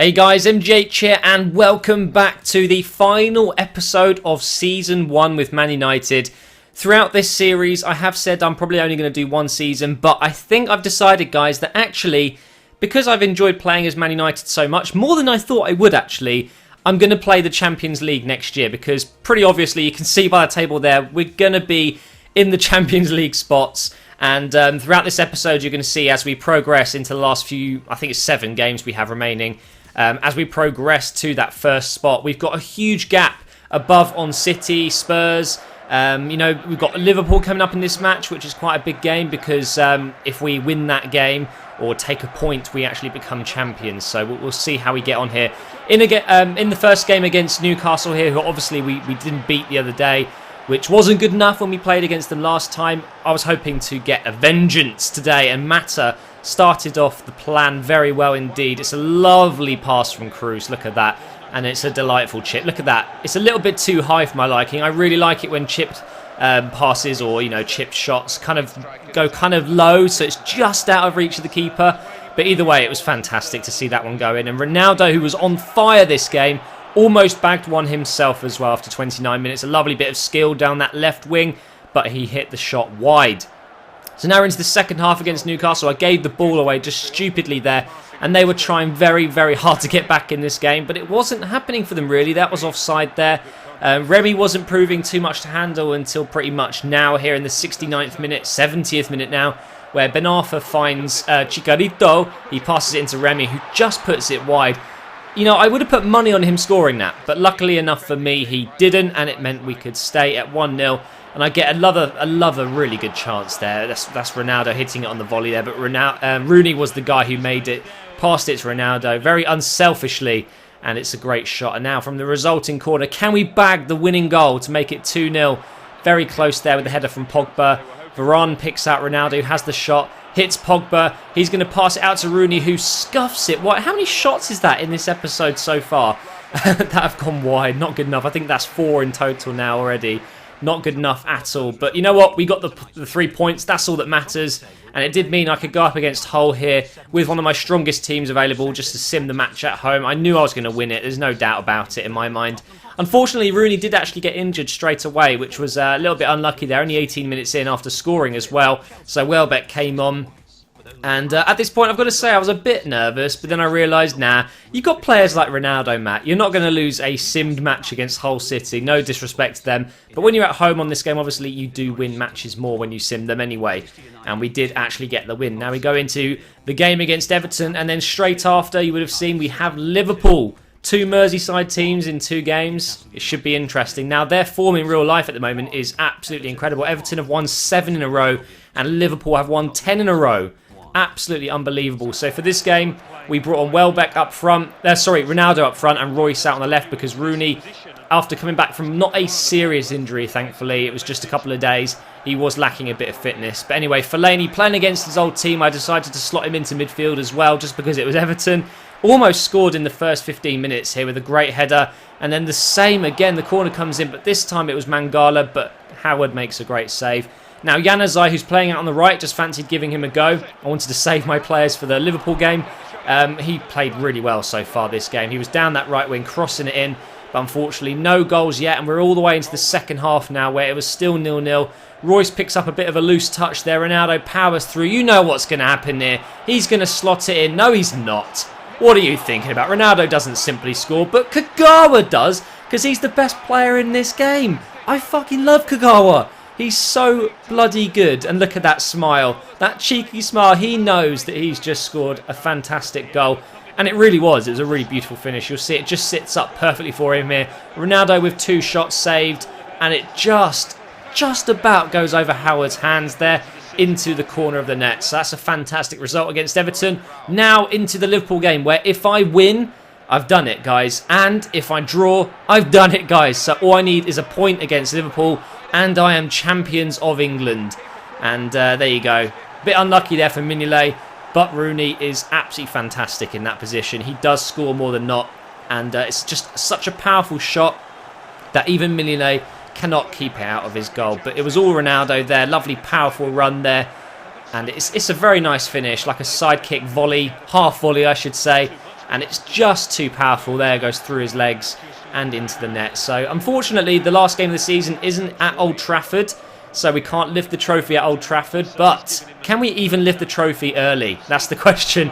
Hey guys, MGH here and welcome back to the final episode of Season 1 with Man United. Throughout this series, I have said I'm probably only going to do one season, but I think I've decided, guys, that actually, because I've enjoyed playing as Man United so much, more than I thought I would actually, I'm going to play the Champions League next year because pretty obviously, you can see by the table there, we're going to be in the Champions League spots. And throughout this episode, you're going to see as we progress into the last few, I think it's 7 games we have remaining, as we progress to that first spot, we've got a huge gap above on City, Spurs. We've got Liverpool coming up in this match, which is quite a big game because if we win that game or take a point, we actually become champions. So we'll see how we get on here. In the first game against Newcastle here, who obviously we didn't beat the other day, which wasn't good enough when we played against them last time. I was hoping to get a vengeance today, and Mata started off the plan very well indeed. It's a lovely pass from Cruz, look at that, and it's a delightful chip. Look at that, it's a little bit too high for my liking. I really like it when chipped passes or chipped shots go kind of low, so it's just out of reach of the keeper. But either way, it was fantastic to see that one go in. And Ronaldo, who was on fire this game, almost bagged one himself as well after 29 minutes. A lovely bit of skill down that left wing, but he hit the shot wide. So now we're into the second half against Newcastle. I gave the ball away just stupidly there, and they were trying very, very hard to get back in this game, but it wasn't happening for them really. That was offside there. Remy wasn't proving too much to handle until pretty much now here in the 69th minute, 70th minute now, where Ben Arfa finds Chicharito. He passes it into Remy, who just puts it wide. I would have put money on him scoring that, but luckily enough for me, he didn't, and it meant we could stay at 1-0. And I get another really good chance there. That's Ronaldo hitting it on the volley there, but Rooney was the guy who made it, passed it to Ronaldo very unselfishly, and it's a great shot. And now from the resulting corner, can we bag the winning goal to make it 2-0? Very close there with the header from Pogba. Varane picks out Ronaldo, who has the shot, hits Pogba. He's going to pass it out to Rooney, who scuffs it. How many shots is that in this episode so far that have gone wide? Not good enough. I think that's 4 in total now already. Not good enough at all. But you know what? We got the 3 points. That's all that matters. And it did mean I could go up against Hull here with one of my strongest teams available just to sim the match at home. I knew I was going to win it. There's no doubt about it in my mind. Unfortunately, Rooney did actually get injured straight away, which was a little bit unlucky there. Only 18 minutes in after scoring as well. So Welbeck came on. And at this point, I've got to say I was a bit nervous, but then I realised, nah, you've got players like Ronaldo, Matt. You're not going to lose a simmed match against Hull City. No disrespect to them. But when you're at home on this game, obviously, you do win matches more when you sim them anyway. And we did actually get the win. Now we go into the game against Everton, and then straight after, you would have seen we have Liverpool. 2 Merseyside teams in 2 games. It should be interesting. Now, their form in real life at the moment is absolutely incredible. Everton have won 7 in a row, and Liverpool have won 10 in a row. Absolutely unbelievable. So for this game, we brought on Welbeck up front. Ronaldo up front and Royce out on the left because Rooney, after coming back from not a serious injury, thankfully, it was just a couple of days, he was lacking a bit of fitness. But anyway, Fellaini playing against his old team, I decided to slot him into midfield as well, just because it was Everton. Almost scored in the first 15 minutes here with a great header. And then the same again, the corner comes in, but this time it was Mangala, but Howard makes a great save. Now, Januzaj, who's playing out on the right, just fancied giving him a go. I wanted to save my players for the Liverpool game. He played really well so far this game. He was down that right wing, crossing it in. But unfortunately, no goals yet. And we're all the way into the second half now, where it was still 0-0. Royce picks up a bit of a loose touch there. Ronaldo powers through. You know what's going to happen here. He's going to slot it in. No, he's not. What are you thinking about? Ronaldo doesn't simply score, but Kagawa does, because he's the best player in this game. I fucking love Kagawa. He's so bloody good. And look at that smile. That cheeky smile. He knows that he's just scored a fantastic goal. And it really was. It was a really beautiful finish. You'll see it just sits up perfectly for him here. Ronaldo with 2 shots saved. And it just about goes over Howard's hands there into the corner of the net. So that's a fantastic result against Everton. Now into the Liverpool game, where if I win, I've done it, guys. And if I draw, I've done it, guys. So all I need is a point against Liverpool, and I am champions of England. And there you go. Bit unlucky there for Mignolet, but Rooney is absolutely fantastic in that position. He does score more than not, and it's just such a powerful shot that even Mignolet cannot keep it out of his goal. But it was all Ronaldo there. Lovely, powerful run there. And it's a very nice finish, like a sidekick volley, half volley, I should say. and it's just too powerful. There, goes through his legs and into the net. So unfortunately, the last game of the season isn't at Old Trafford, so we can't lift the trophy at Old Trafford. But can we even lift the trophy early? That's the question.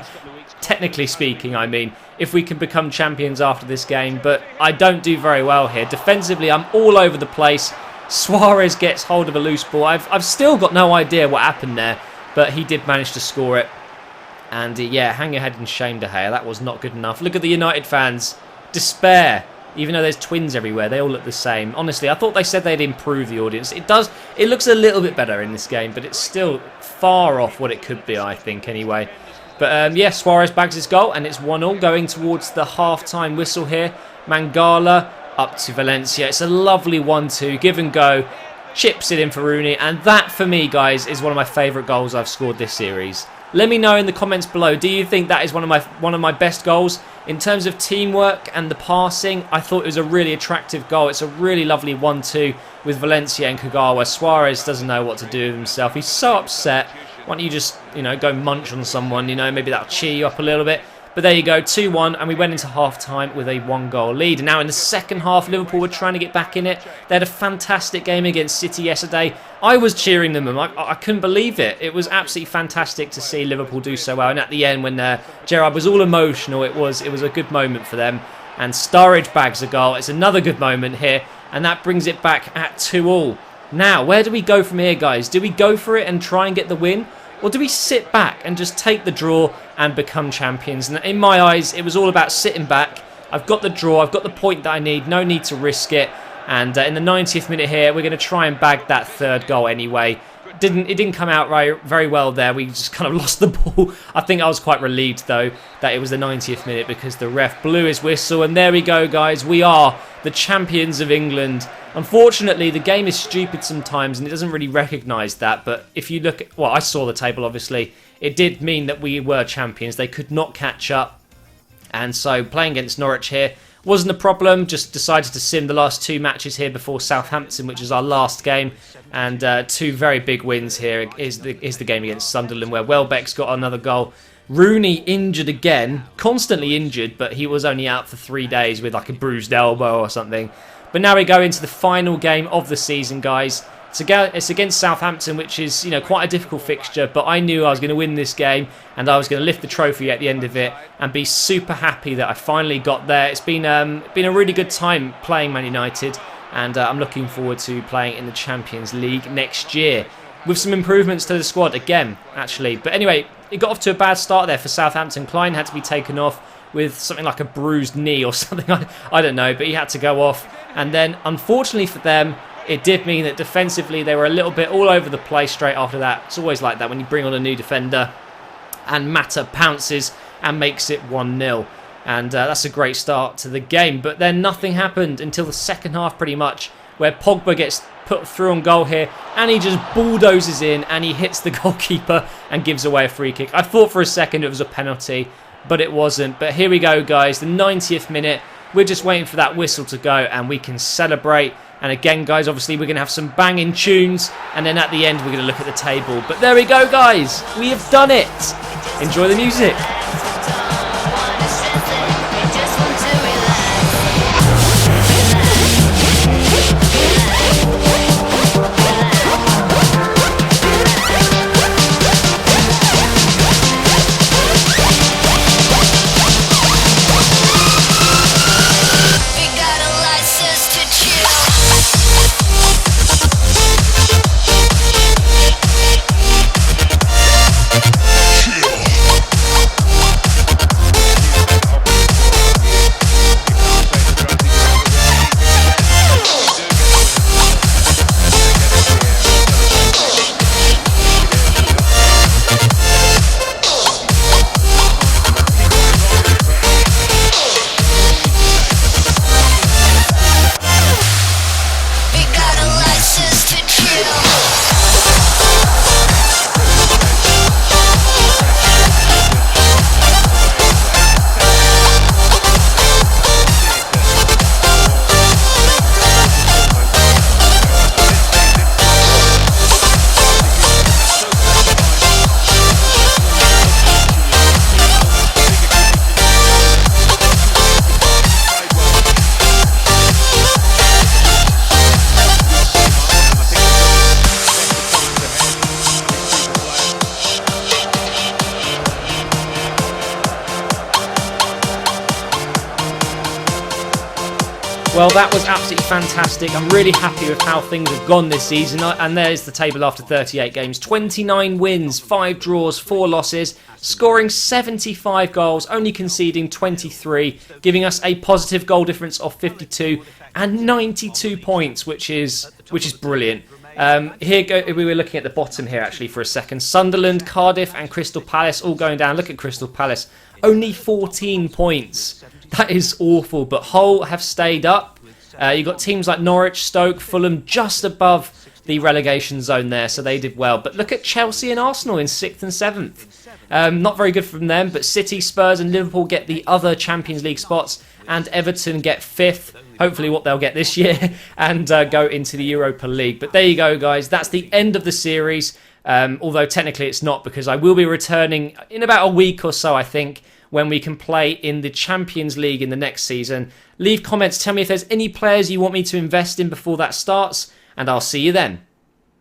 Technically speaking, I mean, if we can become champions after this game. But I don't do very well here. Defensively, I'm all over the place. Suarez gets hold of a loose ball. I've still got no idea what happened there, but he did manage to score it. And yeah, hang your head in shame, De Gea. That was not good enough. Look at the United fans. Despair. Even though there's twins everywhere, they all look the same. Honestly, I thought they said they'd improve the audience. It does. It looks a little bit better in this game, but it's still far off what it could be, I think, anyway. But yeah, Suarez bags his goal, and it's 1-1 going towards the half-time whistle here. Mangala up to Valencia. It's a lovely 1-2, give and go. Chips it in for Rooney, and that, for me, guys, is one of my favourite goals I've scored this series. Let me know in the comments below, do you think that is one of my best goals? In terms of teamwork and the passing, I thought it was a really attractive goal. It's a really lovely 1-2 with Valencia and Kagawa. Suarez doesn't know what to do with himself. He's so upset. Why don't you just, go munch on someone, maybe that'll cheer you up a little bit. But there you go, 2-1, and we went into half-time with a 1-goal lead. And now in the second half, Liverpool were trying to get back in it. They had a fantastic game against City yesterday. I was cheering them, and I couldn't believe it. It was absolutely fantastic to see Liverpool do so well. And at the end, when Gerrard was all emotional, it was a good moment for them. And Sturridge bags a goal. It's another good moment here, and that brings it back at 2-2. Now, where do we go from here, guys? Do we go for it and try and get the win? Or do we sit back and just take the draw and become champions? And in my eyes, it was all about sitting back. I've got the draw. I've got the point that I need. No need to risk it. And in the 90th minute here, we're going to try and bag that third goal anyway. It didn't come out very well there. We just kind of lost the ball. I think I was quite relieved, though, that it was the 90th minute because the ref blew his whistle. And there we go, guys. We are the champions of England. Unfortunately, the game is stupid sometimes and it doesn't really recognise that. But if you look at... Well, I saw the table, obviously. It did mean that we were champions. They could not catch up. And so playing against Norwich here wasn't a problem. Just decided to sim the last two matches here before Southampton, which is our last game. And two very big wins here is the game against Sunderland, where Welbeck's got another goal. Rooney injured again, constantly injured, but he was only out for 3 days with like a bruised elbow or something. But now we go into the final game of the season, guys. It's against Southampton, which is quite a difficult fixture, but I knew I was going to win this game and I was going to lift the trophy at the end of it and be super happy that I finally got there. It's been a really good time playing Man United, and I'm looking forward to playing in the Champions League next year with some improvements to the squad again, actually. But anyway, it got off to a bad start there for Southampton. Klein had to be taken off with something like a bruised knee or something. I don't know, but he had to go off. And then, unfortunately for them, it did mean that defensively they were a little bit all over the place straight after that. It's always like that when you bring on a new defender. And Mata pounces and makes it 1-0. And that's a great start to the game. But then nothing happened until the second half pretty much, where Pogba gets put through on goal here and he just bulldozes in and he hits the goalkeeper and gives away a free kick. I thought for a second it was a penalty, but it wasn't. But here we go, guys, the 90th minute. We're just waiting for that whistle to go and we can celebrate. And again, guys, obviously we're going to have some banging tunes. And then at the end, we're going to look at the table. But there we go, guys. We have done it. Enjoy the music. Well, that was absolutely fantastic. I'm really happy with how things have gone this season. And there's the table after 38 games. 29 wins, 5 draws, 4 losses, scoring 75 goals, only conceding 23, giving us a positive goal difference of 52 and 92 points, which is brilliant. We were looking at the bottom here actually for a second. Sunderland, Cardiff and Crystal Palace all going down. Look at Crystal Palace. Only 14 points. That is awful, but Hull have stayed up. You've got teams like Norwich, Stoke, Fulham just above the relegation zone there, so they did well. But look at Chelsea and Arsenal in 6th and 7th. Not very good from them, but City, Spurs and Liverpool get the other Champions League spots, and Everton get 5th, hopefully what they'll get this year, and go into the Europa League. But there you go, guys. That's the end of the series, although technically it's not, because I will be returning in about a week or so, I think, when we can play in the Champions League in the next season. Leave comments, tell me if there's any players you want me to invest in before that starts, and I'll see you then.